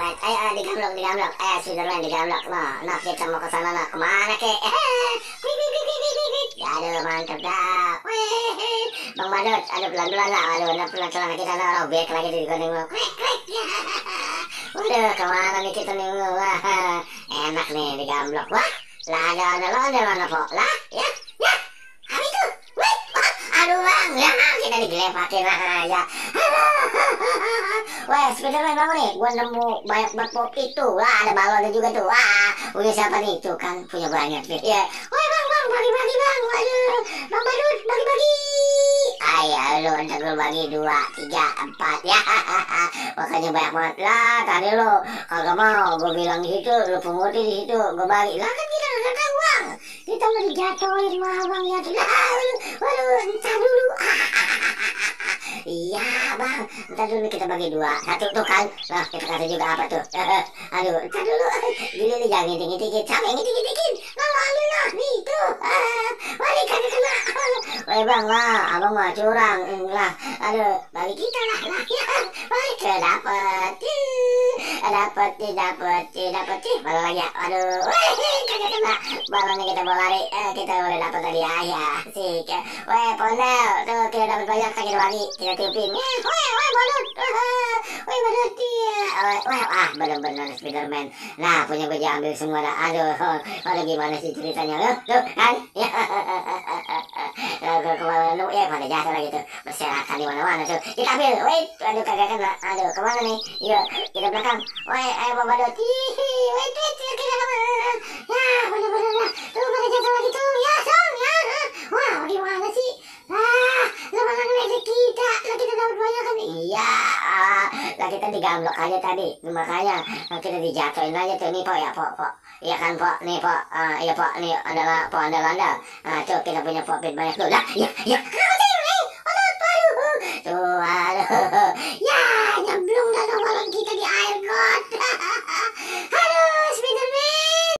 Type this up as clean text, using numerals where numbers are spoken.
wait, digamblok, Spiderman digamblok, nah kita mau ke sana, nah, kemana kek, aduh, mantap dah, weh, Bang Badut, aduh, pelan-pelan lah, aduh, pelan celana kita, nah, robek lagi di gunung, krek, waduh, kemana nih kita nih, wah, enak nih digamblok, wah, lah, ada, po, lah, ya, apa itu, weh, aduh bang, ya, kita digelepakin aja. Wah, Spiderman bangun nih, gua nemu banyak banget pop itu. Wah, ada balonnya juga tuh. Wah, punya siapa nih? Tuh kan punya banyak nih. Ya. Wah, bang, bagi-bagi bang. Waduh, Bang Badut, bagi-bagi. Ayo, lu ntar lu bagi 2, 3, 4 ya. Makanya banyak banget lah. Tadi lu kagak mau, gua bilang di situ, lu pungutin di situ, gua bagi. Lah kan kita udah tahu bang. Kita mau dijatuhin mah bang ya. Waduh, entar dulu. Iya bang, ntar dulu kita bagi 2, 1 tuh kan, nah kita kasih juga apa tuh, aduh, ntar dulu, gini jangan ngiting-ngitingin, sampai ngiting-ngitingin, lah, nih tuh, balik kagak kena, weh bang lah, abang mah curang, lah, aduh, bagi kita lah, ya, balik ke dapet, malah lagi, aduh, weh, kagak kena, balonnya kita bawa lari, kita udah dapet tadi ayah, sih, weh, pondel, tuh kita dapet banyak, kita bagi, kita tiupin, weh, Badut, wah, bener-bener Spiderman, nah punya gue diambil semua dah, aduh, gimana sih ceritanya, tuh kan, ya, kemana lu, ya pada jatuh lagi tuh, berserakan di mana-mana tuh, kita ambil, wait, aduh kagak kena, aduh kemana nih, yuk, kita belakang, weh, ayo Bang Badut, wait, kita kemana, ya, bener-bener lah, tuh pada jatuh lagi tuh, ya, wah, gimana sih, lu malah ngeledek kita, lah kita dapat banyak kan, iya, lah kita digamblok aja tadi, makanya kita dijatuhin aja tuh, nih po ya, po, iya kan po, nih po, iya po, nih adalah po andal-andal, tuh kita punya popit banyak tuh, lah, ya,